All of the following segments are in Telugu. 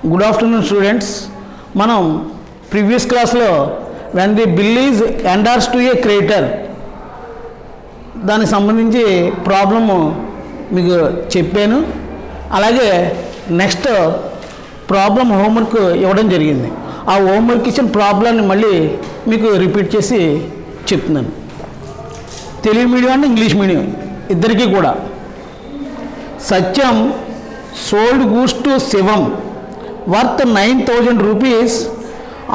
Good afternoon, students. మనం ప్రీవియస్ క్లాస్లో when the bill is endorsed to a creditor దానికి సంబంధించి ప్రాబ్లము మీకు చెప్పాను. అలాగే నెక్స్ట్ ప్రాబ్లం హోంవర్క్ ఇవ్వడం జరిగింది. ఆ హోంవర్క్ ఇచ్చిన ప్రాబ్లాన్ని మళ్ళీ మీకు రిపీట్ చేసి చెప్తున్నాను. Telugu medium and English medium ఇద్దరికీ కూడా. సత్యం sold goods to Shivam worth 9,000 rupees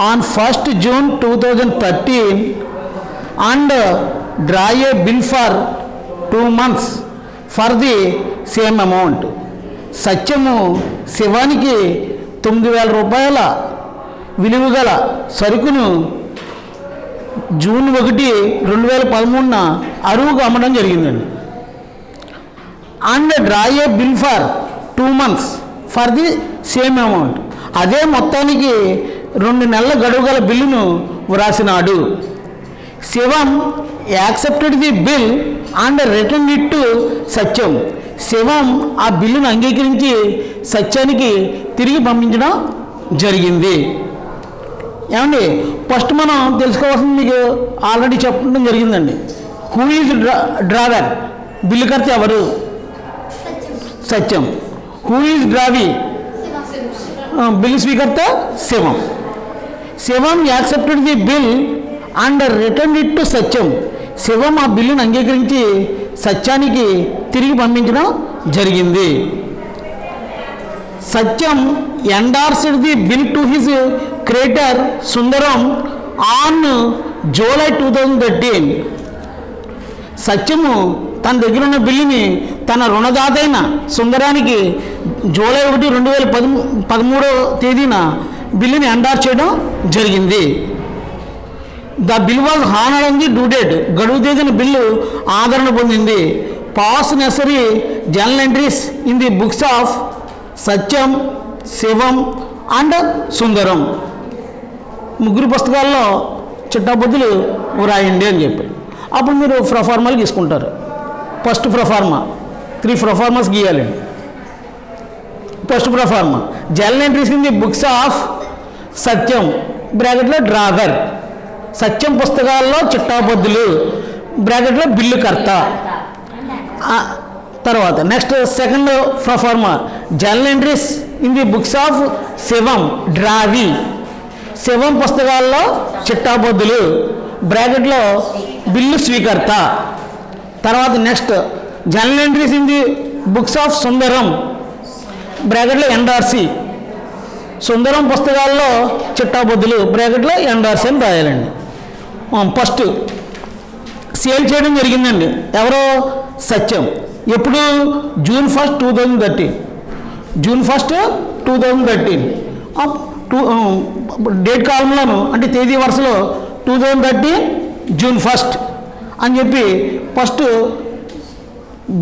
on 1st June 2013 and draw a bill for 2 months for the same amount. సత్యము శివానికి 9,000 రూపాయల విలువ గల సరుకును జూన్ 1, 2013న అరువుకు అమ్మడం జరిగిందండి. And draw a bill for 2 months for the same amount. అదే మొత్తానికి 2 నెలల గడువు గల బిల్లును వ్రాసినాడు. Shivam accepted the bill and return it to Satyam. Shivam ఆ బిల్లును అంగీకరించి సత్యానికి తిరిగి పంపించడం జరిగింది. ఏమండి, ఫస్ట్ మనం తెలుసుకోవాల్సింది మీకు ఆల్రెడీ చెప్పడం జరిగిందండి. Who is drawer? బిల్లుకర్త ఎవరు? Satyam. Who is drawee? Bill స్వీకర్త Shivam. Shivam accepted the bill and return it to Satyam. Shivam ఆ బిల్లును అంగీకరించి సత్యానికి తిరిగి పంపించడం జరిగింది. Satyam endorsed the bill to his creditor Sundaram on July 2013. Satyam తన దగ్గర ఉన్న బిల్లుని తన రుణదాత అయిన సుందరానికి జూలై 1, 2013 బిల్లుని ఎండార్స్ చేయడం జరిగింది. The bill was honoured on the due date. గడువు తేదీన బిల్లు ఆదరణ పొందింది. Pass necessary journal entries in the books of Satyam, Shivam and Sundaram. ముగ్గురు పుస్తకాల్లో చిట్టాబద్దులు వ్రాయండి అని చెప్పాడు. అప్పుడు మీరు ప్రొఫార్మాలు తీసుకుంటారు. ఫస్ట్ ప్రొఫార్మా 3 ప్రొఫార్మాస్ గీయాలండి. First proforma journal entries in the books of Satyam బ్రాకెట్లో డ్రావర్. సత్యం పుస్తకాల్లో చిట్టాబద్దులు బ్రాకెట్లో బిల్లుకర్త. తర్వాత next second proforma journal entries in the books of Shivam drawee. Shivam పుస్తకాల్లో చిట్టాబద్దులు బ్రాకెట్లో బిల్లు స్వీకర్త. తర్వాత next journal entries in the books of Sundaram బ్రాకెట్లో ఎండార్సీ. సుందరం పుస్తకాల్లో చిట్టాబద్దులు బ్రాకెట్లో ఎండార్సీ అని రాయాలండి. ఫస్ట్ సేల్ చేయడం జరిగిందండి. ఎవరో? సత్యం. ఎప్పుడు? జూన్ 1, 2013. జూన్ 1, 2013 డేట్ కాలంలోను అంటే తేదీ వరుసలో 2013 జూన్ 1 అని చెప్పి first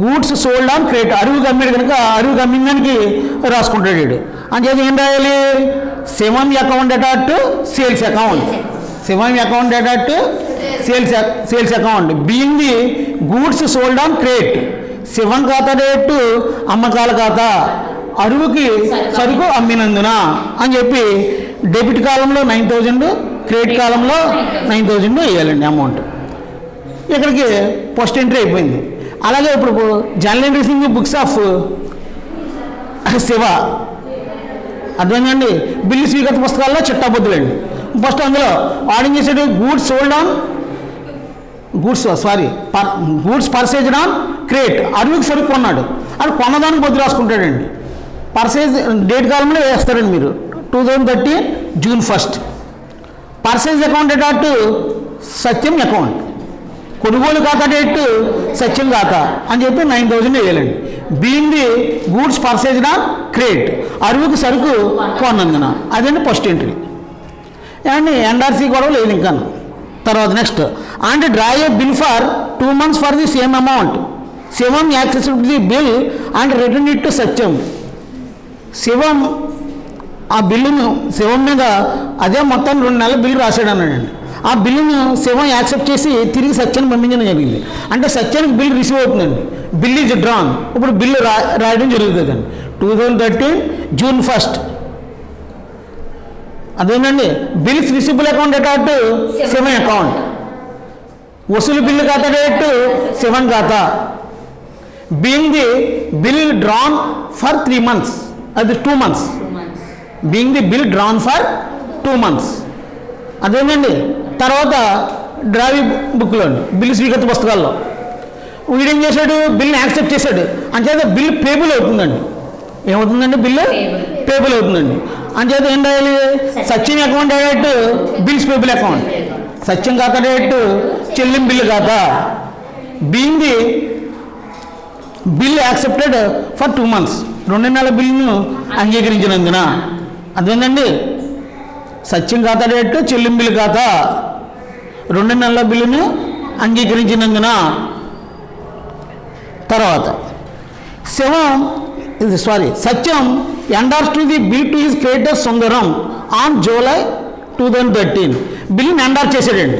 goods sold on credit. అరువు కమ్మాడు కనుక అరువు కమ్మిన దానికి రాసుకుంటాడు. అని చెప్పి ఏం రాయాలి? శివం అకౌంట్ అటాట్ సేల్స్ అకౌంట్. శివం అకౌంట్ అటాట్ sales account being the goods sold on credit. Shivam ఖాతా డేట్ అమ్మకాల ఖాతా, అరువుకి సరుకు అమ్మినందున అని చెప్పి డెబిట్ కాలంలో 9,000, క్రెడిట్ కాలంలో 9,000 వేయాలండి అమౌంట్. ఇక్కడికి ఫస్ట్ ఎంట్రీ అయిపోయింది. అలాగే ఇప్పుడు journal entries in the books of Shiva అర్థమైందండి. బిల్లు స్వీకర్త పుస్తకాల్లో చిట్టాబద్దులండి. ఫస్ట్ అందులో వాడిని చేసేది goods sold on goods purchased on credit. అరువుకి సరుకు కొన్నాడు, అది కొన్నదానికి బొద్దు రాసుకుంటాడండి. పర్చేజ్ డేట్ కాలంలో వేస్తారండి మీరు 2013 జూన్ 1. పర్చేజ్ అకౌంట్ అటాట్ సత్యం అకౌంట్. కొనుగోలు ఖాతా డేట్ సత్యం ఖాతా అని చెప్పి 9,000 వేయాలండి. Being the goods purchased on credit. అరువుకి సరుకు కొన్నందున అదండి ఫస్ట్ ఎంట్రీ. అండ్ ఎన్ఆర్సీ కూడా లేదు ఇంకా. తర్వాత next and draw a bill for 2 months for the same amount. Shivam accepted the bill and return it to Satyam. Shivam ఆ బిల్లును శివం మీద అదే మొత్తం 2 నెలల బిల్లు రాశాడు అన్నాడండి. ఆ బిల్లును శివం యాక్సెప్ట్ చేసి తిరిగి సత్యానికి పంపించడం జరిగింది. అంటే సత్యానికి బిల్ రిసీవ్ అవుతుందండి. Bill is drawn. ఇప్పుడు బిల్లు రాయడం జరుగుతుందండి. 2013 జూన్ 1 అదేంటండి బిల్స్ రిసిబుల్ అకౌంట్ అటాట్ 7 అకౌంట్, వసూలు బిల్లు ఖాతా డేట్ 7 ఖాతా. Being the bill drawn for 3 months, అది 2 months. Being the bill drawn for 2 months. అదేంటండి తర్వాత డ్రావి బుక్లో అండి బిల్లు స్వీకృత పుస్తకాల్లో వీడేం చేశాడు, బిల్ని యాక్సెప్ట్ చేశాడు, అంచేత బిల్ పేబుల్ అవుతుందండి. ఏమవుతుందండి, బిల్లు పేబుల్ అవుతుందండి. అంచేత ఏం రాయాలి, సచిన్ అకౌంట్ డేట్ బిల్స్ పేబుల్ అకౌంట్, సత్యం ఖాతా డేట్ చెల్లింపు బిల్లు ఖాతా. Being the bill accepted for 2 months, 2 నెలల బిల్లును అంగీకరించినందున. అదేంటండి సత్యం ఖాతా డేట్ చెల్లింపు బిల్లు ఖాతా, 2 నెలల బిల్లును అంగీకరించినందున. తర్వాత Satyam endorse to the bill to his creditor Sundaram on July 2013. బిల్ని ఎండార్ చేశాడండి.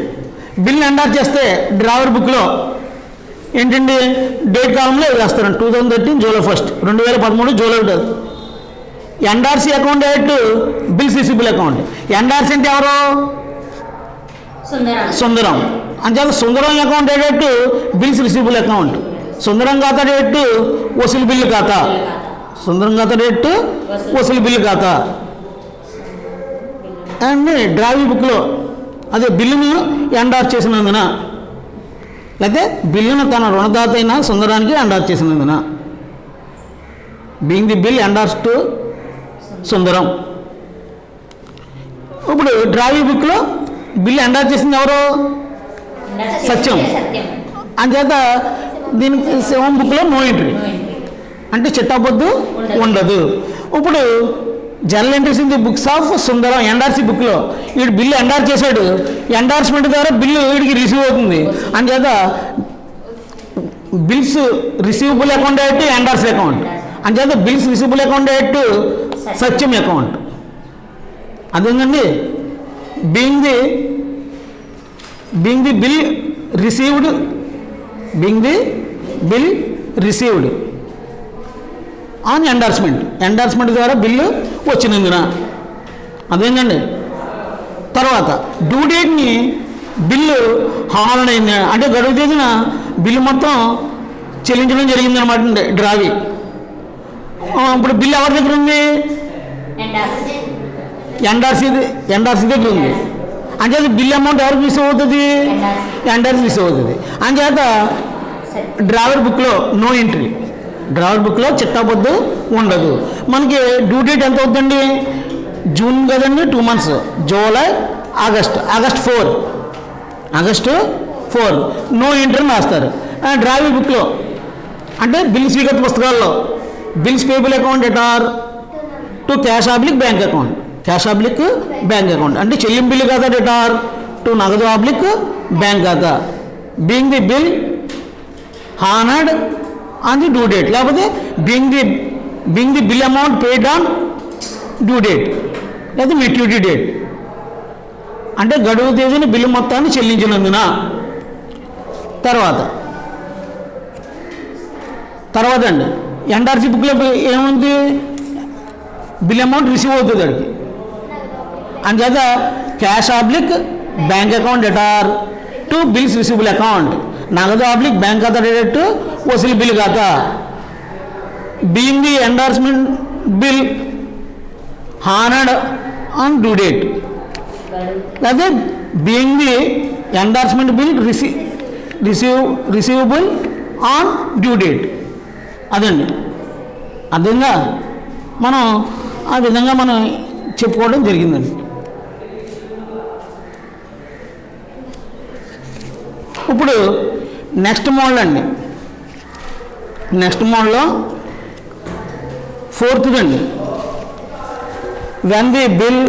బిల్ని ఎండార్ చేస్తే డ్రావర్ బుక్లో ఏంటండి డేట్ కాలంలో వేస్తారండి 2013 July 1, 2013 July 1. ఎన్ఆర్సీ అకౌంట్ డేట్ బిల్స్ రిసిబుల్ అకౌంట్. ఎన్ఆర్సీ అంటే ఎవరు, సుందరం. అంచేత సుందరం అకౌంట్ డేట్ బిల్స్ రిసిబుల్ అకౌంట్, సుందరం ఖాతా డేట్ వసూలు బిల్లు ఖాతా, సుందరం ఖాతా డేట్ వసూలు బిల్లు ఖాతా. అండ్ డ్రావి బుక్లో అదే బిల్లును ఎండార్ చేసినందున, లేకపోతే బిల్లును తన రుణదాత అయిన సుందరానికి ఎండార్ చేసినందున. Being the bill endorse to Sundaram. ఇప్పుడు డ్రావి బుక్లో బిల్ ఎండార్ చేసింది ఎవరు, సత్యం. అంచేత దీనికి 7 బుక్లో నో ఎంట్రీ, అంటే చిట్టాపొద్దు ఉండదు. ఇప్పుడు general entries in the books of Sundaram NRC బుక్లో వీడు బిల్లు ఎండార్ చేశాడు, ఎండార్స్మెంట్ ద్వారా బిల్లు వీడికి రిసీవ్ అవుతుంది. అంచేత bills receivable account date endorse account, అంచేత బిల్స్ రిసీవబుల్ అకౌంట్ డేట్ సత్యం అకౌంట్. అదేంటండి being the bill received, being the bill received on endorsement ద్వారా బిల్లు వచ్చినందున. అదేంటండి తర్వాత డ్యూ డేట్ని బిల్లు హామీ అయింది, అంటే గడువు తేదీన బిల్లు మొత్తం చెల్లించడం జరిగిందనమాట అండి డ్రావి. ఇప్పుడు బిల్లు ఎవరి దగ్గర ఉంది, ఎన్ఆర్సీ దగ్గర ఉంది. అంచేత బిల్ అమౌంట్ ఎవరికి రిసీవ్ అవుతుంది, ఎన్ఆర్సీ రిసీవ్ అవుతుంది. అంచేత డ్రావర్ బుక్లో నో ఎంట్రీ, డ్రావర్ బుక్లో చిట్టాపొద్దు ఉండదు. మనకి డ్యూ డేట్ ఎంత అవుతుందండి, జూన్ కదండి 2 months, July August 4 no entry రాస్తారు. డ్రావర్ బుక్లో అంటే బిల్ స్వీకృత పుస్తకాల్లో bills payable account debtor to cash oblique bank account, అంటే చెల్లింపు బిల్లు ఖాతా డెటార్ టు నగదు ఆబ్లిక్ బ్యాంక్ ఖాతా. Being the bill honoured on the due date, లేకపోతే being the bill amount paid on due date, లేదా మెచ్యూరిటీ డేట్, అంటే గడువు తేదీని బిల్లు మొత్తాన్ని చెల్లించినందున. తర్వాత అండి ఎన్ఆర్సీ బుక్లో ఏముంది, బిల్ అమౌంట్ రిసీవ్ అవుతుంది అడిగి. అంచేత cash oblique bank account debtor to bills receivable account, నగదు ఆబ్లిక్ బ్యాంక్ ఖాతా డెటార్ టు వసూలు బిల్లు ఖాతా. Being the endorsement bill honoured on due date, లేకపోతే being the endorsement bill receivable on due date. అదండి ఆ విధంగా మనం చెప్పుకోవడం జరిగిందండి. ఇప్పుడు నెక్స్ట్ మోడల్ అండి, నెక్స్ట్ మోడల్లో 4th అండి. When the bill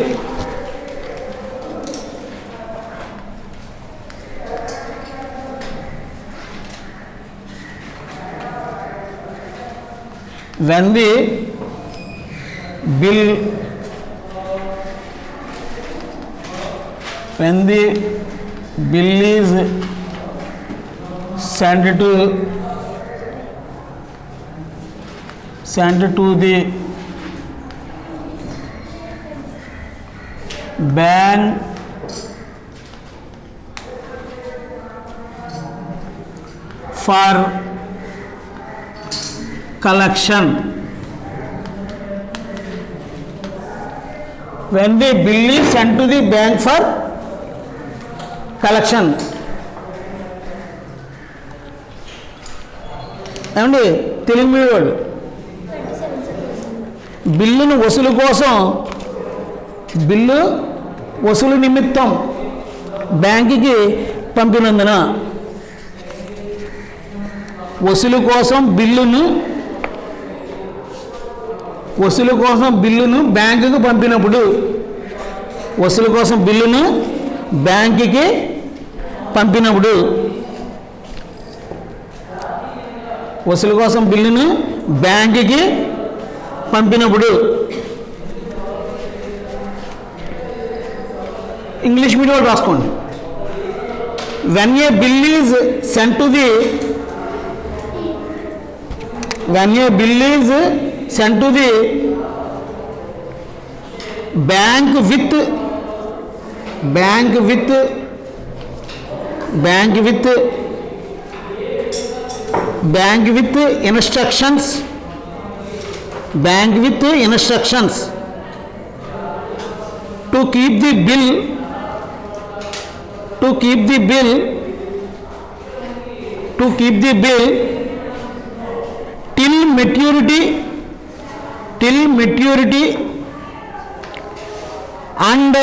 is sent to the bank for collection. When the bill is sent to the bank for collection. ఏమండి తెలుగు మీడియం వాళ్ళు బిల్లును వసూలు కోసం బిల్లు వసూలు నిమిత్తం బ్యాంకుకి పంపినందున వసూలు కోసం బిల్లును బ్యాంకుకి పంపినప్పుడు వసూలు కోసం బిల్లును బ్యాంకుకి పంపినప్పుడు వసూలు కోసం బిల్లును బ్యాంకుకి పంపినప్పుడు ఇంగ్లీష్ మీడియం రాసుకోండి. when a bill is sent to the bank with instructions to keep the bill till maturity and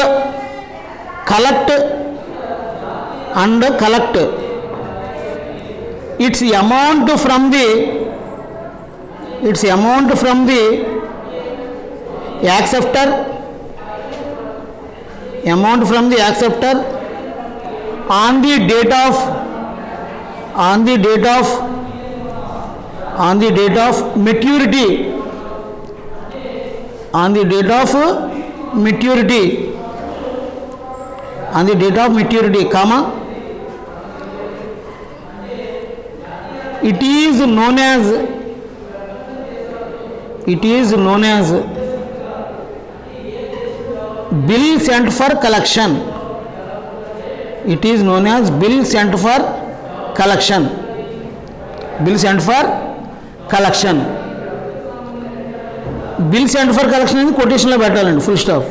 collect its amount from the acceptor on the date of maturity comma it is known as bill sent for collection. Bill sent for collection. Bill sent for collection అని కొటేషన్లో పెట్టాలండి, full stop.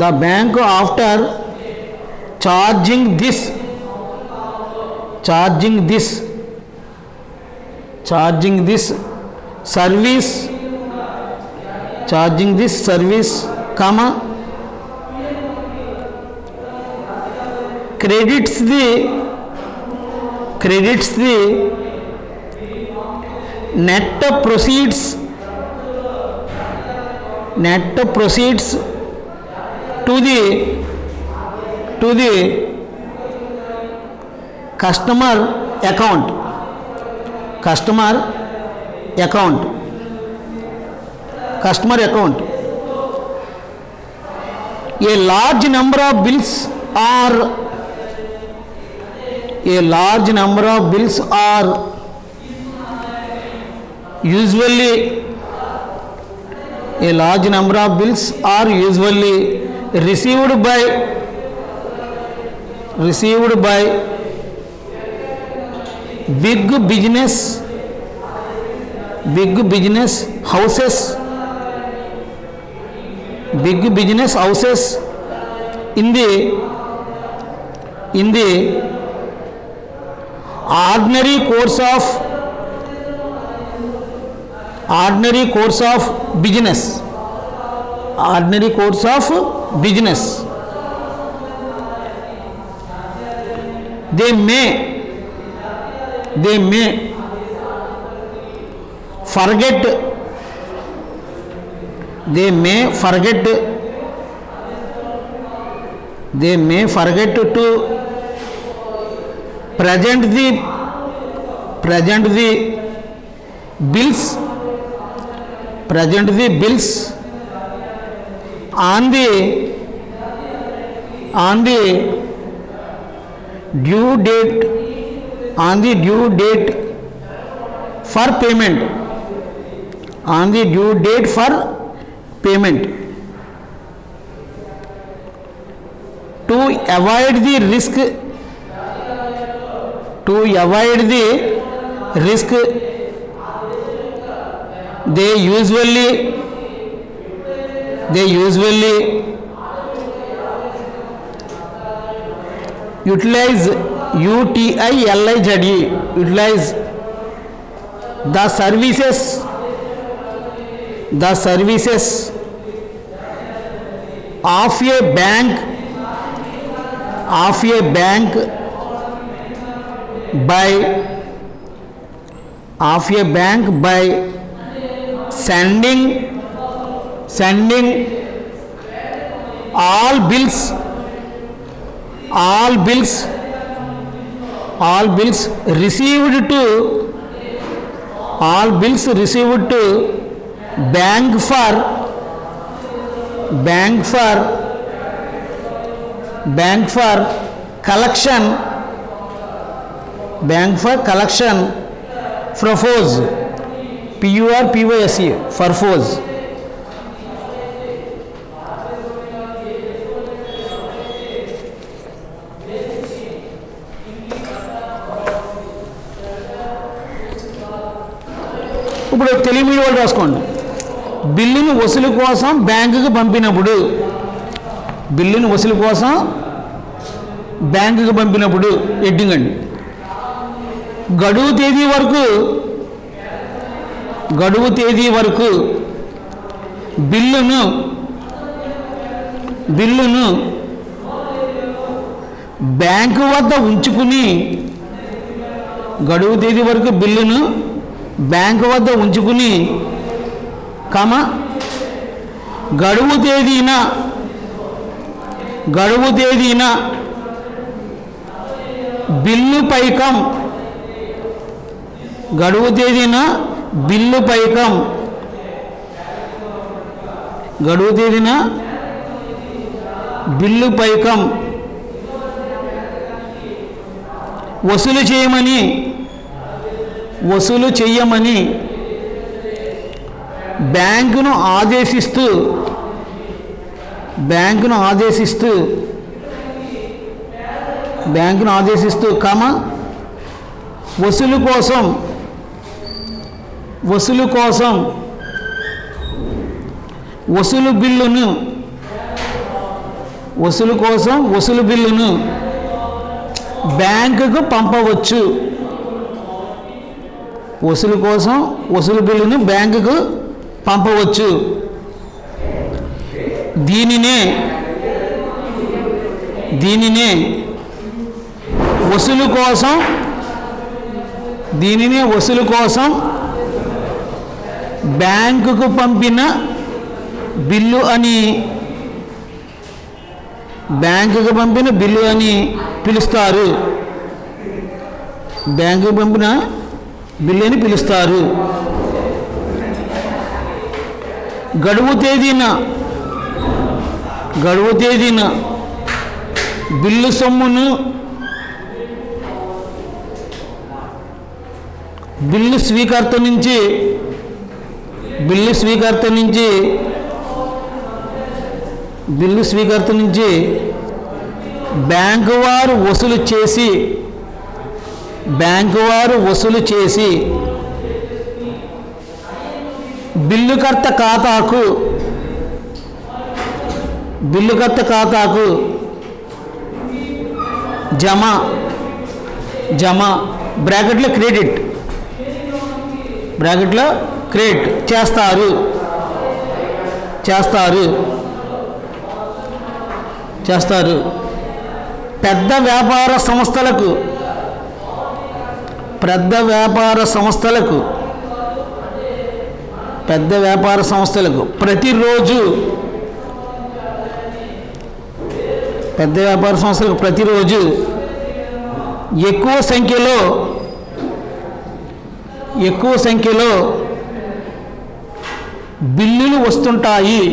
The bank after charging this service comma credits the net proceeds to the customer account. A large number of bills are usually received by big business houses in the ordinary course of business. They may forget to present the bills on the due date for payment, on the due date for payment, to avoid the risk, to avoid the risk they usually utilize UTILIZE, utilize the services of a bank by sending all bills received to bank for collection purpose, PURPOSE, purpose. ఇప్పుడు తెలుగు మీడియం వాళ్ళు రాసుకోండి. బిల్లును వసూలు కోసం బ్యాంకుకు పంపినప్పుడు, హెడ్డింగ్ అండి. గడువు తేదీ వరకు బిల్లును బ్యాంకు వద్ద ఉంచుకుని, గడువు తేదీ వరకు బిల్లును బ్యాంకు వద్ద ఉంచుకుని, గడువు తేదీన బిల్లు పైకం, వసూలు చేయమని బ్యాంకును ఆదేశిస్తూ వసూలు కోసం వసూలు బిల్లును బ్యాంకుకు పంపవచ్చు. వసూలు బిల్లును బ్యాంకుకు పంపవచ్చు. దీనినే వసూలు కోసం బ్యాంకుకు పంపిన బిల్లు అని పిలుస్తారు. గడువు తేదీన బిల్లు సొమ్మును బిల్లు స్వీకర్త నుంచి బ్యాంకు వారు వసూలు చేసి బిల్లుకర్త ఖాతాకు జమ బ్రాకెట్లో క్రెడిట్ చేస్తారు. పెద్ద వ్యాపార సంస్థలకు ప్రతిరోజు ఎక్కువ సంఖ్యలో బిల్లులు వస్తుంటాయి.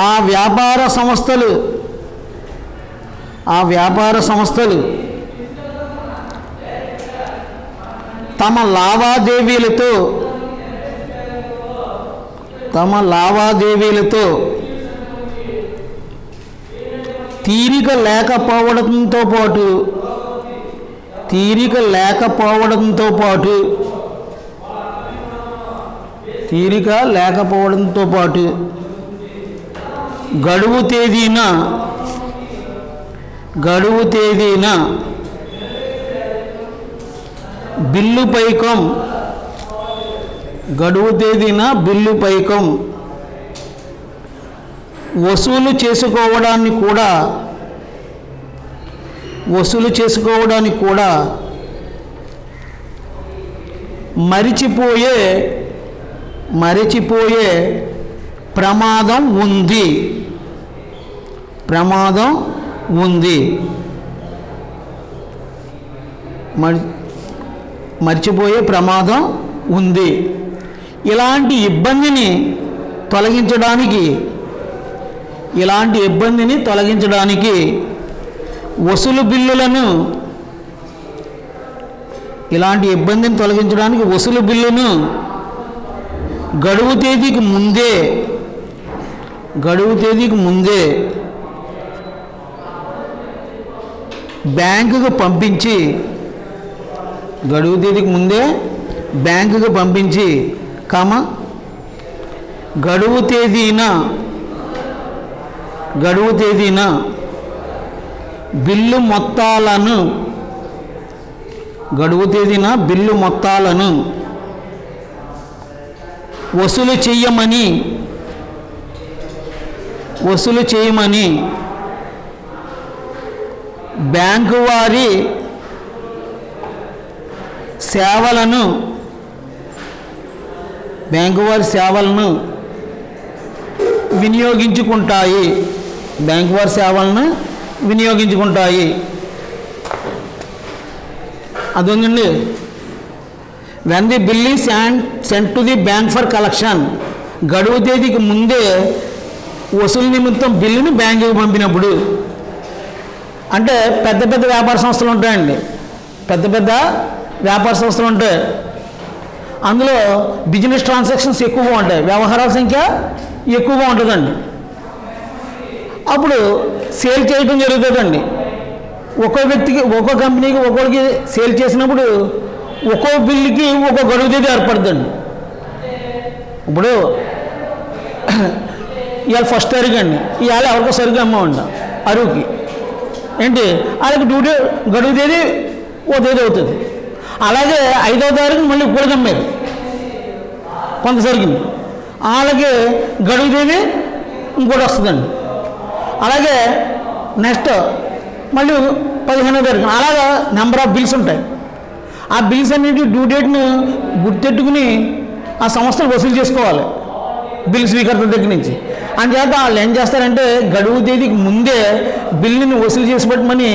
ఆ వ్యాపార సంస్థలు తమ లావాదేవీలతో తీరిక లేకపోవడంతో పాటు గడువు తేదీన బిల్లు పైకం వసూలు చేసుకోవడానికి కూడా మరిచిపోయే ప్రమాదం ఉంది. మర్చిపోయే ప్రమాదం ఉంది. ఇలాంటి ఇబ్బందిని తొలగించడానికి వసూలు బిల్లును గడువు తేదీకి ముందే బ్యాంకుకు పంపించి గడువు తేదీన బిల్లు మొత్తాలను వసూలు చేయమని బ్యాంకు వారి సేవలను వినియోగించుకుంటాయి. అదేంటండి, when the bill is sent to the bank for collection, గడువు తేదీకి ముందే వసూలు నిమిత్తం బిల్లుని బ్యాంకుకి పంపినప్పుడు, అంటే పెద్ద వ్యాపార సంస్థలు ఉంటాయండి, ఉంటాయి. అందులో బిజినెస్ ట్రాన్సాక్షన్స్ ఎక్కువగా ఉంటాయి, వ్యవహారాల సంఖ్య ఎక్కువగా ఉంటుందండి. అప్పుడు సేల్ చేయడం జరుగుతుందండి. ఒక్కో వ్యక్తికి, ఒక్కో కంపెనీకి, ఒక్కొక్కరికి సేల్ చేసినప్పుడు ఒక్కో బిల్లుకి ఒక్కో గడువు తేదీ ఏర్పడుతుందండి. ఇప్పుడు ఇవాళ 1st తారీఖు అండి, ఇవాళ ఎవరికో సరిగ్గా అమ్మవండి అరువుకి ఏంటి, వాళ్ళకి గడువు తేదీ ఓ తేదీ అవుతుంది. అలాగే 5వ తారీఖు మళ్ళీ కూడా అమ్మారు కొంత సరిగ్గా, వాళ్ళకి గడువు తేదీ ఇంకోటి వస్తుందండి. అలాగే నెక్స్ట్ మళ్ళీ 15వ తారీఖు, అలాగా నెంబర్ ఆఫ్ బిల్స్ ఉంటాయి. ఆ బిల్స్ అన్నిటి డ్యూ డేట్ను గుర్తెట్టుకుని ఆ సంస్థలు వసూలు చేసుకోవాలి బిల్ స్వీకర్తల దగ్గర నుంచి. అందుచేత వాళ్ళు ఏం చేస్తారంటే గడువు తేదీకి ముందే బిల్లుని వసూలు చేసి పెట్టమని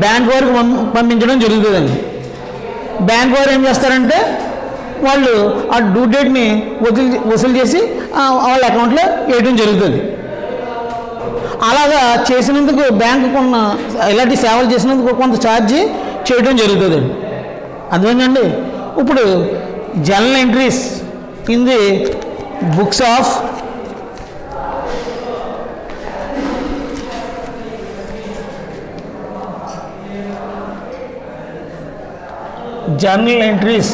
బ్యాంక్ వారికి పంపించడం జరుగుతుందండి. బ్యాంక్ వారు ఏం చేస్తారంటే వాళ్ళు ఆ డ్యూ డేట్ని వసూలు చేసి వాళ్ళ అకౌంట్లో వేయడం జరుగుతుంది. అలాగా చేసినందుకు బ్యాంకు ఇలాంటి సేవలు చేసినందుకు కొంత ఛార్జీ చేయడం జరుగుతుందండి. అర్థమైందండి. ఇప్పుడు journal entries in the books of journal entries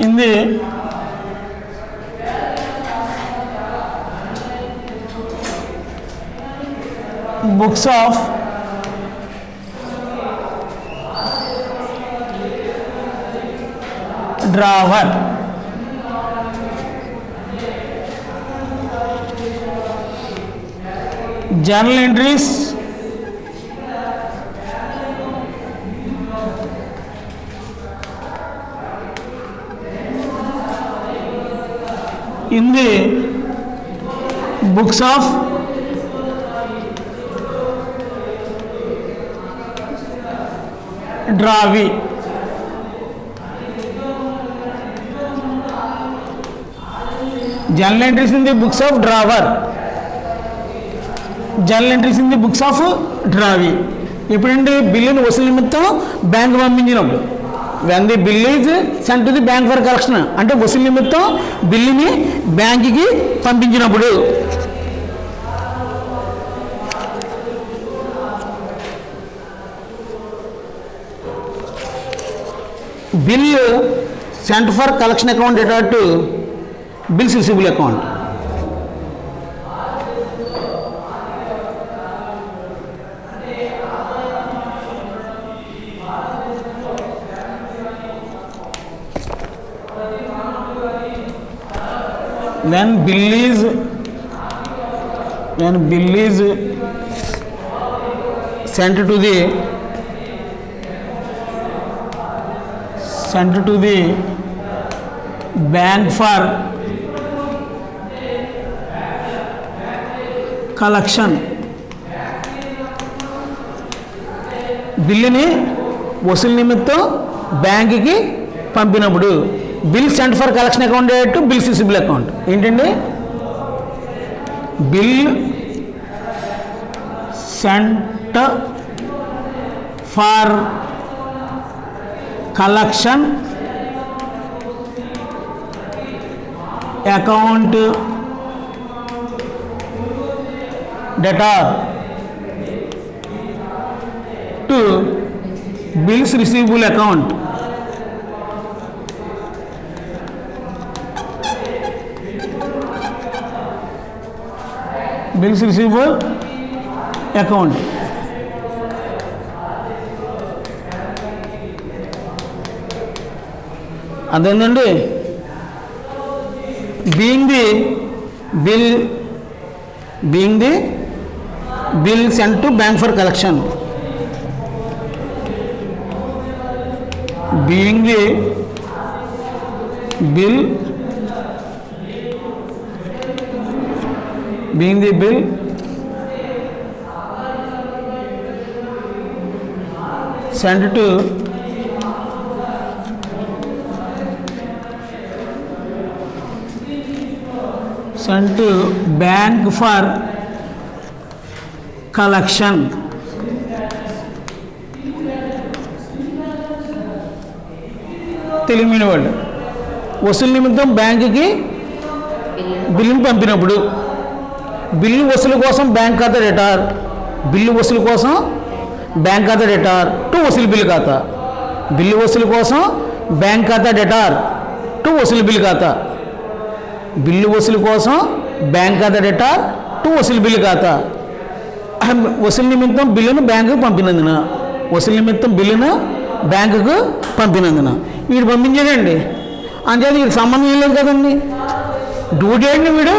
in the books of drawer. Journal entries in the books of drawee. Journal entries in the books of drawer. Journal entries in the books of drawee. ఇప్పుడంటే బిల్లుని వసూలు నిమిత్తం బ్యాంక్ పంపించినప్పుడు when the bill is sent to the bank for collection అంటే వసూలు నిమిత్తం బిల్లుని బ్యాంకుకి పంపించినప్పుడు. Bill sent for collection account debtor to bills receivable account. when bill is sent to the bank for collection, బిల్లుని వసూలు నిమిత్తం బ్యాంకుకి పంపినప్పుడు bill sent for collection account to bills receivable account. ఏంటండి? Bill sent for collection account debtor to bills receivable account. Bills receivable account. అదేంటండి? బీయింగ్ ది బిల్ సెంట్ టు బ్యాంక్ ఫర్ కలెక్షన్. బీయింగ్ ది బిల్ sent to bank for collection. Telugu medium word. వసూలు నిమిత్తం బ్యాంకుకి బిల్లును పంపినప్పుడు బిల్లు వసూలు కోసం బ్యాంక్ ఖాతా డెటార్. బిల్లు వసూలు కోసం బ్యాంక్ ఖాతా డెటార్ టు వసూలు బిల్లు ఖాతా. బిల్లు వసూలు కోసం బ్యాంక్ ఖాతా డెటార్ టు వసూలు బిల్లు ఖాతా. బిల్లు వసూలు కోసం బ్యాంక్ ఖాతా డెటార్ టు వసూలు బిల్లు ఖాతా. వసూలు నిమిత్తం బిల్లును బ్యాంకుకు పంపినందున వీడు పంపించాడండి. అంతే వీడికి సంబంధం ఏం లేదు కదండి. డ్యూ డేట్ని వీడు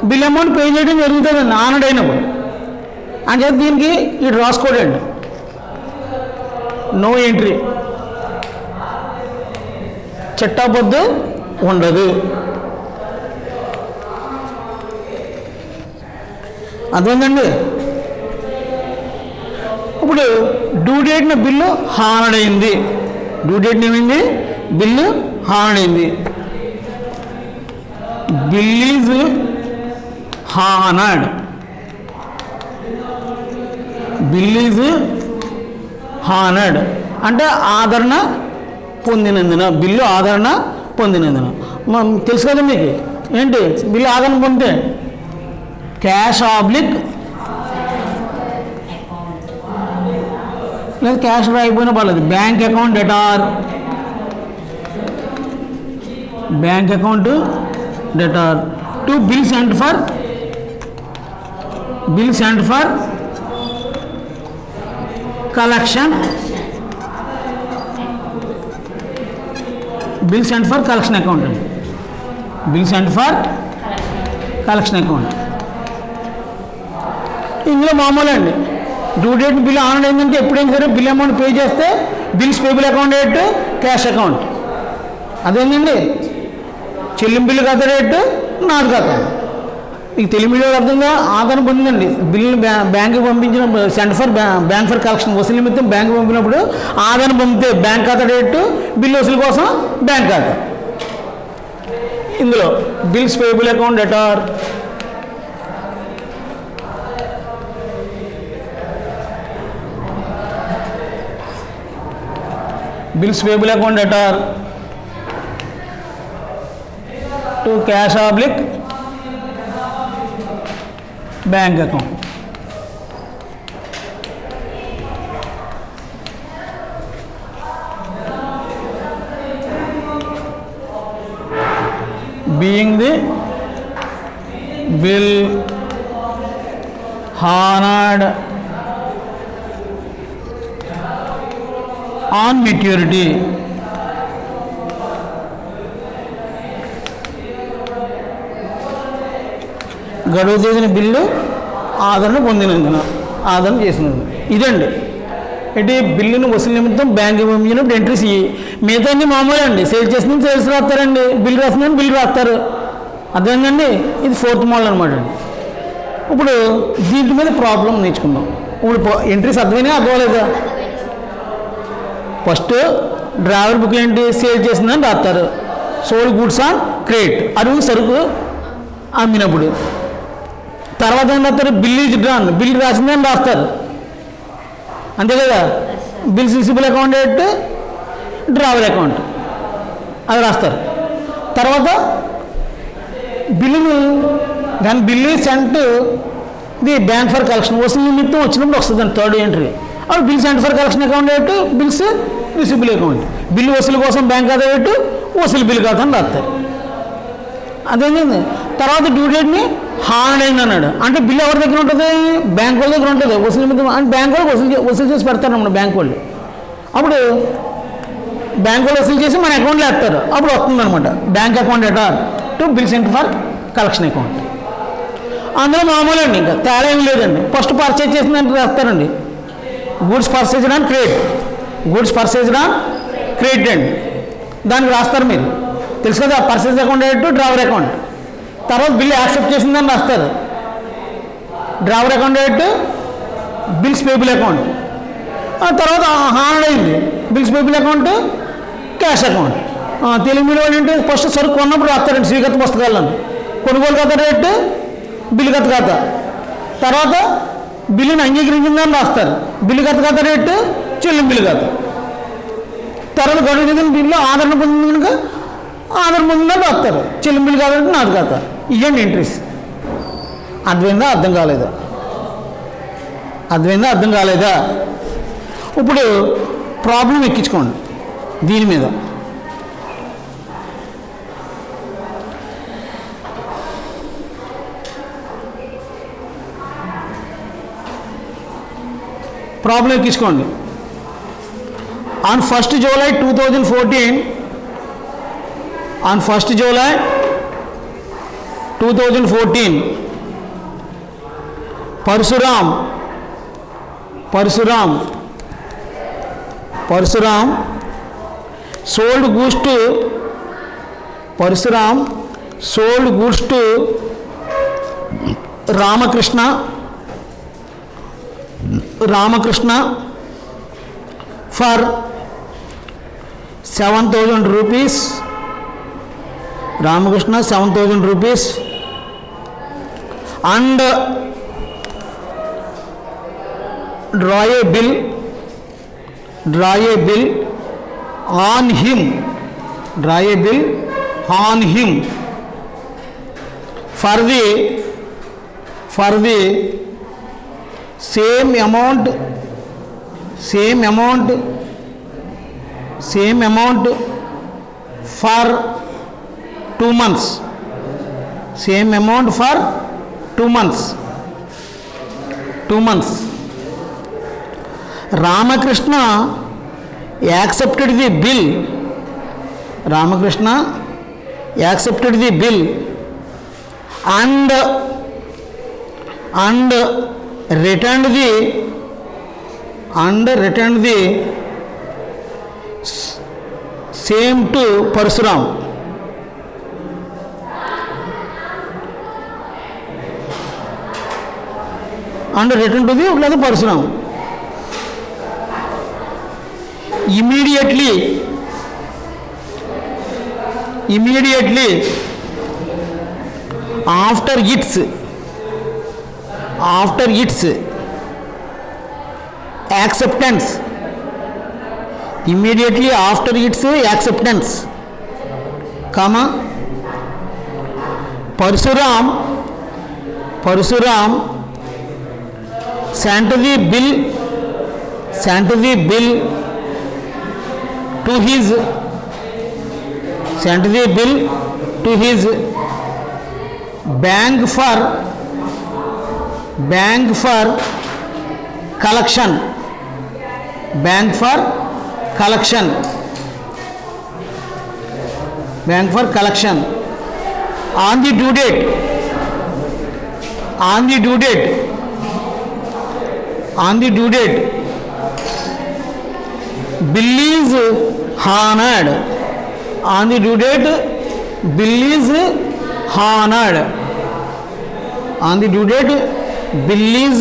బిల్ అమౌంట్ పే చేయడం జరుగుతుందండి ఆనర్డ్ అయినప్పుడు. అంచేత దీనికి వీడు రాసుకోడండి. నో ఎంట్రీ, చట్టాబద్దు ఉండదు. అర్థమైందండి? ఇప్పుడు డ్యూ డేట్న బిల్లు హానర్డ్ అయింది. డ్యూ డేట్ని ఏమైంది? బిల్లు హానర్డ్ అయింది. Bill is honoured. Bill is honoured అంటే ఆదరణ పొందినందున. బిల్లు ఆదరణ పొందినందున. తెలుసు కదా మీకు ఏంటి బిల్లు ఆదరణ పొందితే? క్యాష్ ఆబ్లిక్ లేదా క్యాష్ రాయిపోయినా పర్లేదు. Bank account debtor. Bank account debtor to bill sent for collection. Bill sent for collection account అండి. Bill sent for collection account. ఇందులో మామూలు అండి. డ్యూ డేట్ బిల్ ఆన్ అయిందంటే ఎప్పుడైనా సరే బిల్ అమౌంట్ పే చేస్తే bills payable account rate cash account. అదేంటండి? చెల్లింపులు ఖాతా రేటు నాది ఖాతా. మీకు తెలుగు మీడియం అర్థంగా ఆధారం పొందిందండి. బిల్లులు బ్యాంకుకి పంపించిన centre for bank for collection వసూలు నిమిత్తం బ్యాంకు పంపినప్పుడు ఆధారం పంపితే బ్యాంక్ ఖాతా డేట్, బిల్లు వసూలు కోసం బ్యాంక్ ఖాతా. ఇందులో bills payable account debtor, bills payable account debtor to cash oblique bank account. being the bill honored on maturity. గడువు తేదీన బిల్లు ఆదరణ పొందినందున ఆదరణ చేసినందున. ఇదండి ఏంటి బిల్లును వసూలు నిమిత్తం బ్యాంకు పంపించినప్పుడు ఎంట్రీస్ ఇవి. మిగతా అన్ని మామూలు అండి. సేల్ చేసిన సేల్స్ రాస్తారండి, బిల్లు రాస్తుందని బిల్లు రాస్తారు. అర్థమైందండి. ఇది 4th మోడల్ అనమాట అండి. ఇప్పుడు దీంట్ మీద ప్రాబ్లం నేర్చుకుందాం. ఇప్పుడు ఎంట్రీస్ అర్థమైనా అర్థమలేదా? ఫస్ట్ డ్రైవర్ బుక్ ఏంటి, సేల్ చేసిందని రాస్తారు. సోల్డ్ గుడ్స్ ఆన్ క్రెడిట్, అరువు సరుకు అమ్మినప్పుడు. తర్వాత ఏం రాస్తారు, బిల్ ఈజ్ డ్రాన్, బిల్ రాసిందని రాస్తారు. అంతే కదా. బిల్స్ రిసిబుల్ అకౌంట్ డేట్, డ్రావర్ అకౌంట్ అది రాస్తారు. తర్వాత బిల్లును దాని bill sent the bank for collection వసూలు నిమిత్తం వచ్చినప్పుడు వస్తుందండి 3rd ఎంట్రీ. అప్పుడు bill sent for collection account డేట్, బిల్స్ రిసిబుల్ అకౌంట్, బిల్లు వసూలు కోసం బ్యాంక్ ఖాతా డేట్, వసూలు బిల్ ఖాతా అని రాస్తారు. అదేంటండి. తర్వాత డ్యూ డేట్ని హార్డ్ అయింది అన్నాడు. అంటే బిల్లు ఎవరి దగ్గర ఉంటుంది, బ్యాంక్ వాళ్ళ దగ్గర ఉంటుంది. వసూలు నిమిత్తం అంటే బ్యాంక్ వాళ్ళు వసూలు చేసి పెడతారు అన్నమాట బ్యాంక్ వాళ్ళు. అప్పుడు బ్యాంక్ వాళ్ళు వసూలు చేసి మన అకౌంట్లో వేస్తారు. అప్పుడు వస్తుందన్నమాట bank account debtor to bill sent for collection account. అందులో మామూలు అండి, ఇంకా తేడా ఏం లేదండి. ఫస్ట్ పర్చేజ్ చేసిందంటే రాస్తారండి goods purchased on credit, goods purchased on credit అండి. దానికి రాస్తారు మీరు తెలుసు కదా, పర్చేజ్ అకౌంట్ డేట్, డ్రైవర్ అకౌంట్. తర్వాత బిల్ యాక్సెప్ట్ చేసిందని రాస్తారు, డ్రైవర్ అకౌంట్ డేట్, బిల్స్ పేబుల్ అకౌంట్. తర్వాత హార్డ్ అయింది bills payable account, cash account. Telugu medium ఏంటంటే ఫస్ట్ సరుకు కొన్నప్పుడు రాస్తారండి శ్రీగత పుస్తకాలను, కొనుగోలు ఖాతా రేటు, బిల్లు ఖాతా ఖాతా. తర్వాత బిల్లుని అంగీకరించిందని రాస్తారు, బిల్లు ఖాతా రేటు, చెల్లింపు బిల్లు ఖాతా. తర్వాత గడువు బిల్లు ఆదరణ పొందింది కనుక ఆదరణ పొందిందని రాస్తారు, చెల్లింపు బిల్లు ఖాతా నాది ఖాతా. ఇవ్వండి ఎంట్రీస్. అర్థమైందా అర్థం కాలేదా? అర్థమైందా అర్థం కాలేదా? ఇప్పుడు ప్రాబ్లం ఎక్కించుకోండి దీని మీద. ప్రాబ్లం ఎక్కించుకోండి. On 1st July 2014, on 1st July 2014, Parsuram sold goods to Ramakrishna for 7,000 rupees. Ramakrishna 7,000 rupees and draw a bill on him for the same amount for 2 months. Same amount for 2 months. Ramakrishna accepted the bill. And returned the same to Parsuram. And return to the లేదా Parashuram. Immediately after its acceptance, immediately after its acceptance, comma, Parsuram sent the bill to his bank for collection on the due date bill is honored. On the due date bill is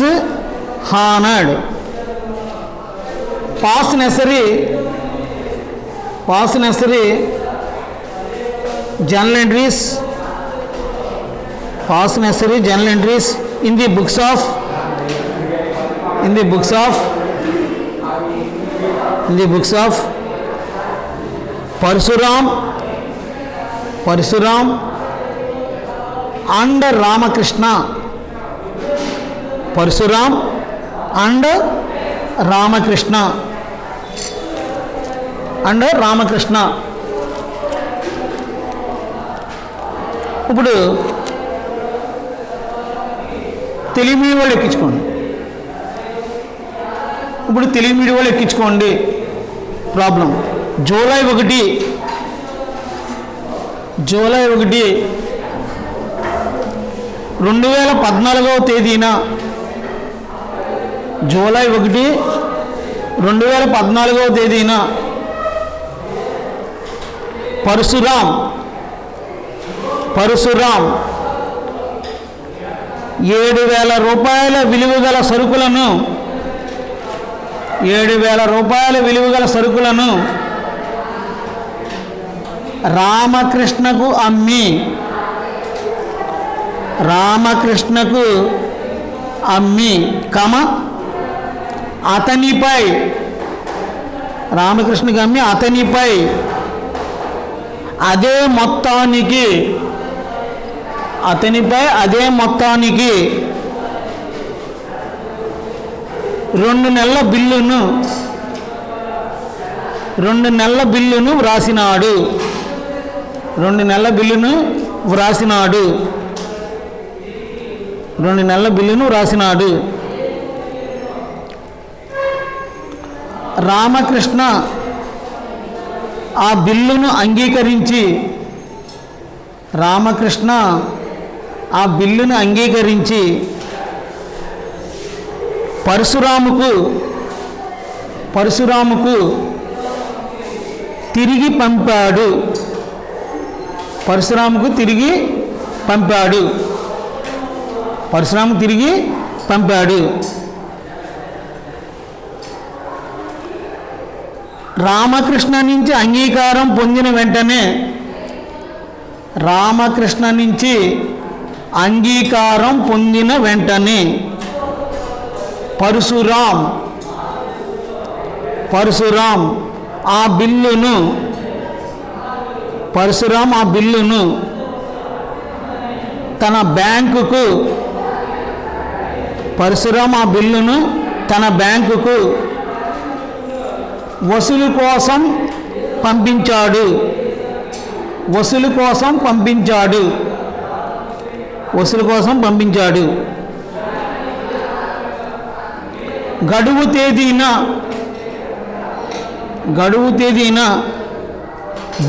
honored. Past necessary journal entries in the books of Parsuram and Ramakrishna. ఇప్పుడు తెలుగు మీడియం వాళ్ళు ఎక్కించుకోండి. ప్రాబ్లం జూలై 1 2014వ తేదీన పరశురామ్ 7,000 రూపాయల విలువగల సరుకులను రామకృష్ణకు అమ్మి అతనిపై అదే మొత్తానికి 2 నెలల బిల్లును వ్రాసినాడు. రామకృష్ణ ఆ బిల్లును అంగీకరించి పరశురాముకు తిరిగి పంపాడు. రామకృష్ణ నుంచి అంగీకారం పొందిన వెంటనే పరశురామ్ ఆ బిల్లును తన బ్యాంకుకు వసూలు కోసం పంపించాడు. గడువు తేదీన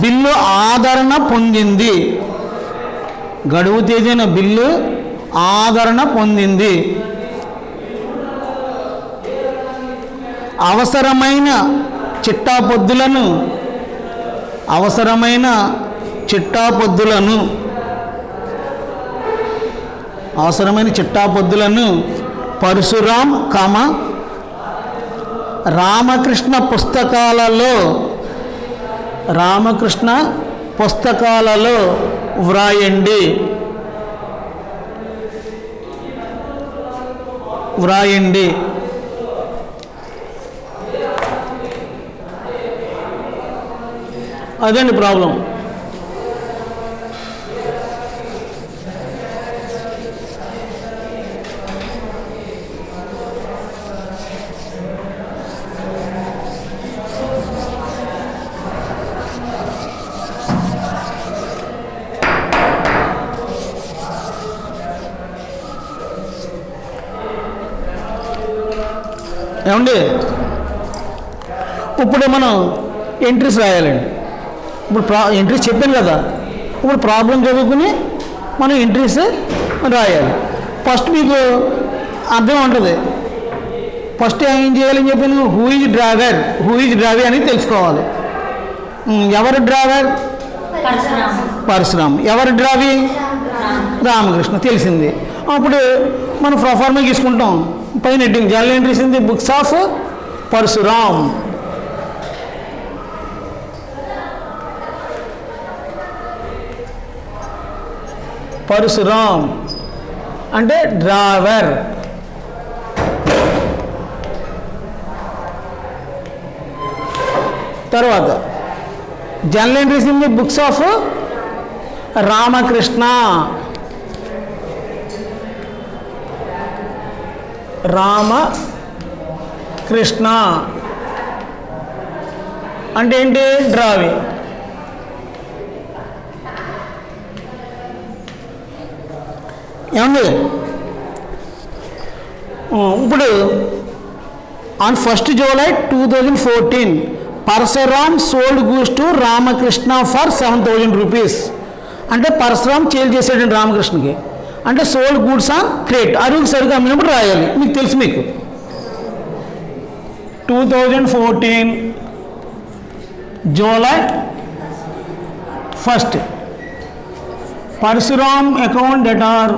బిల్లు ఆదరణ పొందింది. అవసరమైన చిట్టాపొద్దులను పరశురామ్ రామకృష్ణ పుస్తకాలలో వ్రాయండి. అదండి ప్రాబ్లం. ఏమండి, ఇప్పుడు మనం ఎంట్రీస్ రాయాలండి. ఇప్పుడు ఎంట్రీస్ చెప్పాను కదా, ఇప్పుడు ప్రాబ్లం చదువుకుని మనం ఎంట్రీస్ రాయాలి. ఫస్ట్ మీకు అర్థం ఉంటుంది. ఫస్ట్ ఏం చేయాలని చెప్పాను, హూ ఈజ్ డ్రైవర్ అని తెలుసుకోవాలి. ఎవరు డ్రైవర్? పరశురామ్. ఎవరు డ్రావి? రామకృష్ణ. తెలిసింది. అప్పుడు మనం ప్రొఫార్మా తీసుకుంటాం. పైన heading journal entries in the books of Parashuram. Parashuram అంటే డ్రైవర్. తర్వాత journal entries in the books of Ramakrishna. అంటే ఏంటి? డ్రావింగ్. ఏమండి, ఇప్పుడు on 1st July 2014 Parashuram sold goods to Ramakrishna for 7,000 rupees. అంటే పరశురామ్ సేల్ చేసాడండి రామకృష్ణకి. అంటే సోల్డ్ గూడ్స్ ఆన్ క్రేట్, అరువుకి సరిగ్గా అమ్మినప్పుడు రాయాలి. మీకు తెలుసు. మీకు 2014 July 1st Parashuram account debtor.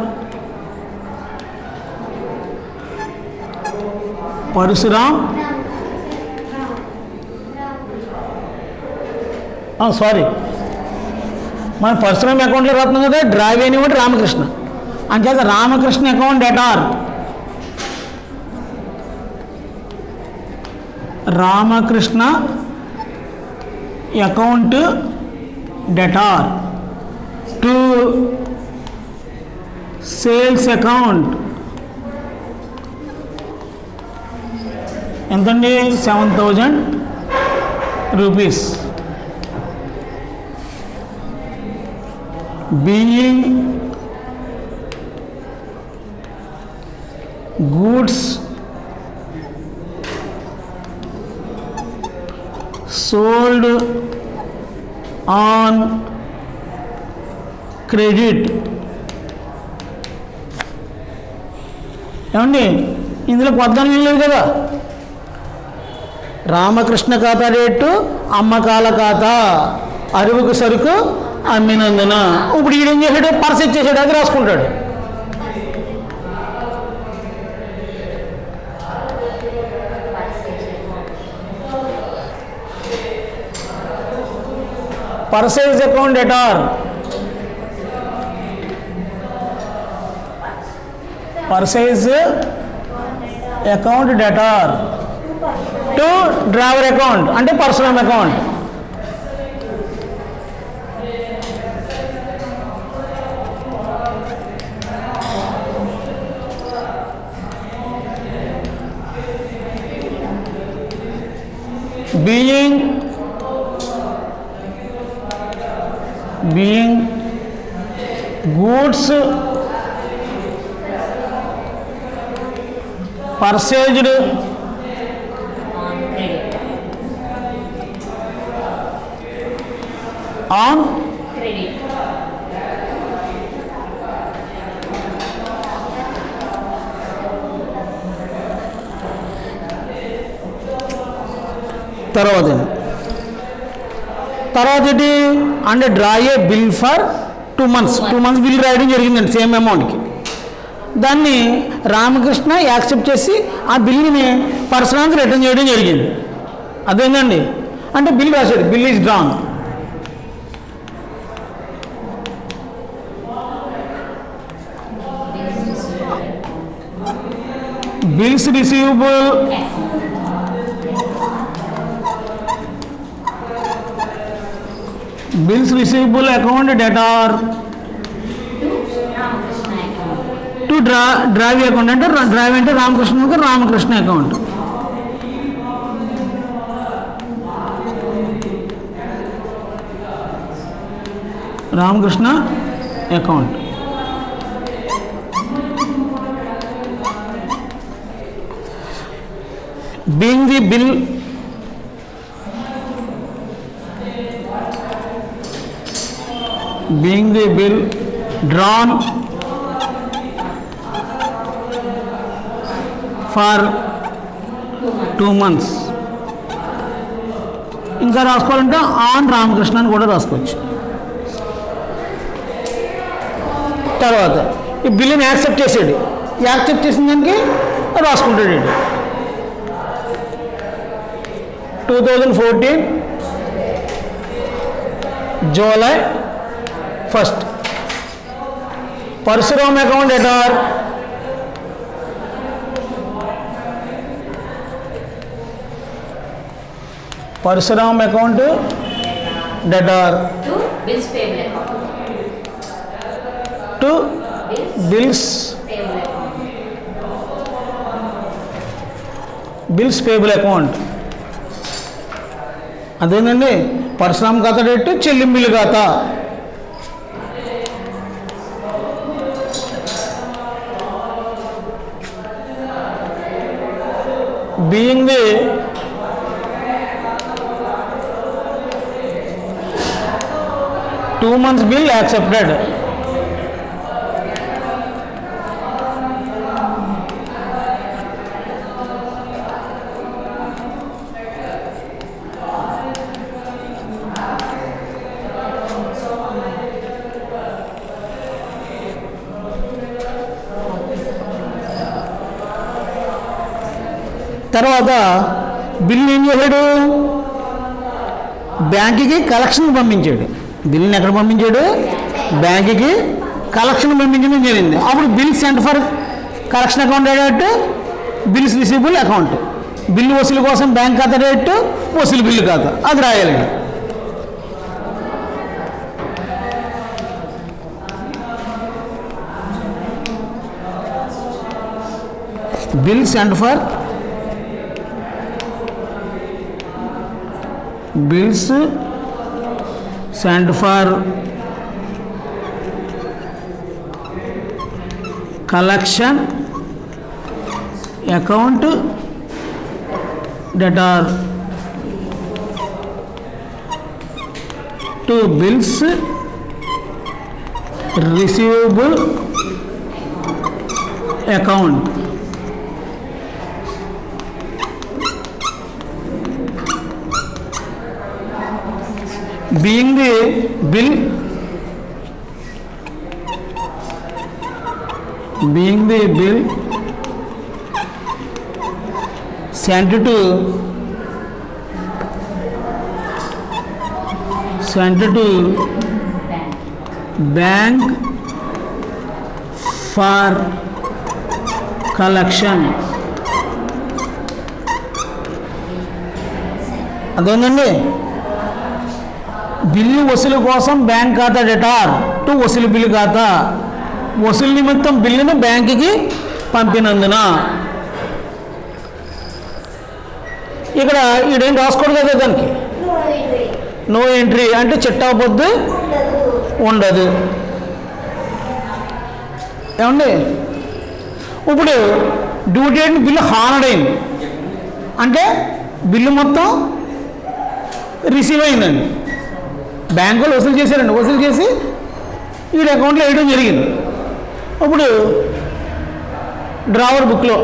Sorry, మన పరశురామ్ అకౌంట్లో రాస్తున్నాం కదా, డ్రైవ్ అనేవాడు రామకృష్ణ. అంచేత Ramakrishna account debtor. Ramakrishna account debtor to sales account. ఎంతండి? 7,000 rupees. being goods sold on credit. ఏమండి, ఇందులో కొత్తదనం ఏం లేదు కదా. రామకృష్ణ ఖాతా డేటు, అమ్మకాల ఖాతా, అరువుకు సరుకు అమ్మినందున. ఇప్పుడు ఈడేం చేశాడు? పర్చేజ్ చేసాడు, అది రాసుకుంటాడు. Purchase account debtor. Purchase account debtor to drawer account అంటే personal account. being goods purchased on credit. తర్వాత ఏంటి అంటే draw a bill for 2 months bill రాయడం జరిగిందండి సేమ్ అమౌంట్కి. దాన్ని రామకృష్ణ యాక్సెప్ట్ చేసి ఆ బిల్లుని పరశురాంకి రిటర్న్ చేయడం జరిగింది. అదేంటండి అంటే బిల్ రాశాడు, bill is drawn. Bills receivable account debtor to drive account అంటే డ్రైవ్ అంటే Ramakrishna account. Ramakrishna account being the bill drawn for 2 months. ఇంకా రాసుకోవాలంటే ఆన్ రామకృష్ణ అని కూడా రాసుకోవచ్చు. తర్వాత ఈ బిల్లుని యాక్సెప్ట్ చేసాడు, యాక్సెప్ట్ చేసిన దానికి రాసుకుంటాడు. 2014 July 1st Parashuram account debtor Parashuram account debtor to bills payable account. అదేనండి పరశురామ్ ఖాతా డేట్, చెల్లింపుల ఖాతా. Being the two months bill accepted. తర్వాత బిల్లు ఏం చేశాడు, బ్యాంకుకి కలెక్షన్ పంపించాడు. బిల్లుని ఎక్కడ పంపించాడు, బ్యాంకుకి కలెక్షన్ పంపించడం జరిగింది. అప్పుడు bill sent for collection account డేట్, బిల్స్ రిసీవబుల్ అకౌంట్. బిల్లు వసూలు కోసం బ్యాంక్ ఖాతా డేట్, వసూలు బిల్లు ఖాతా, అది రాయాలండి. Bill sent for bills sent for collection account that are to bills receivable account. Being the bill sent to bank for collection. అదేంటండి బిల్లు వసూలు కోసం బ్యాంక్ ఖాతా డెటార్ టు వసూలు బిల్లు ఖాతా, వసూలు నిమిత్తం బిల్లును బ్యాంకుకి పంపినందున. ఇక్కడ ఈడేం రాసుకోడు కదా, దానికి నో ఎంట్రీ అంటే చిట్టాపొద్దు ఉండదు. ఏమండి ఇప్పుడు డ్యూ డేట్ బిల్లు హానర్ అయింది అంటే బిల్లు మొత్తం రిసీవ్ అయిందండి. బ్యాంకులో వసూలు చేశారండి, వసూలు చేసి వీడి అకౌంట్లో వేయడం జరిగింది. అప్పుడు డ్రావర్ బుక్లో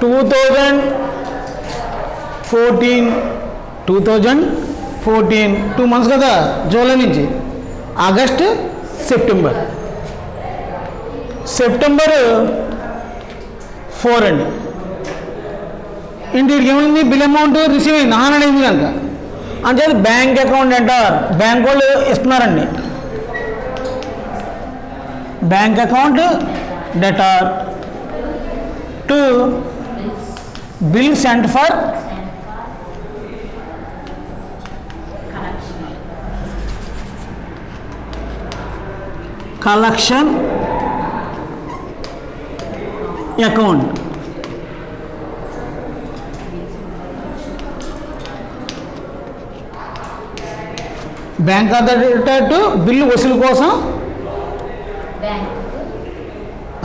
2014 2 months కదా, జూలై నుంచి ఆగస్ట్ సెప్టెంబర్ 4 అండి. ఇంటికి ఏమైంది, బిల్ అమౌంట్ రిసీవ్ అయింది, అయింది కనుక అంటే బ్యాంక్ అకౌంట్ అంటారు, బ్యాంక్ వాళ్ళు ఇస్తున్నారండి. Bank account debtor to bill sent for collection account. Bank ఖాతా టు బిల్లు వసూలు కోసం,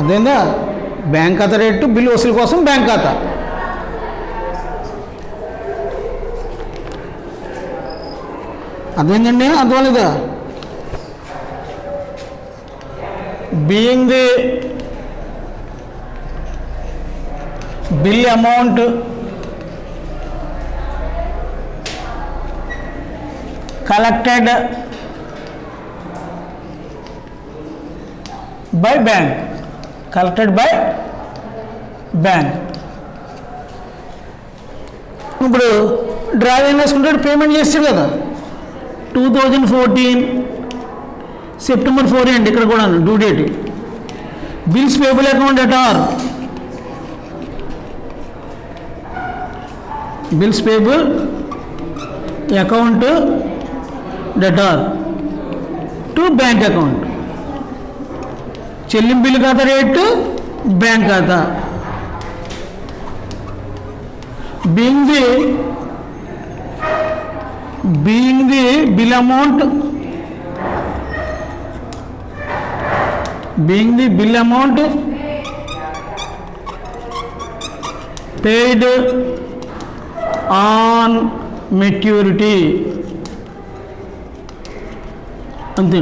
అదేందా బ్యాంక్ ఖాతా రేటు బిల్లు వసూలు కోసం బ్యాంక్ ఖాతా. అదేంటండి అర్థమలేదా? Being the bill amount collected by bank, ఇప్పుడు డ్రైవ్ ఏం వేసుకుంటాడు, పేమెంట్ చేస్తాడు కదా. 2014 సెప్టెంబర్ 4 అండి, ఇక్కడ కూడా due date. Bills payable account debtor, bills payable account debtor to bank account. చెల్లింపుల ఖాతా రేటు బ్యాంక్ ఖాతా. Being the bill amount paid on maturity అంతే.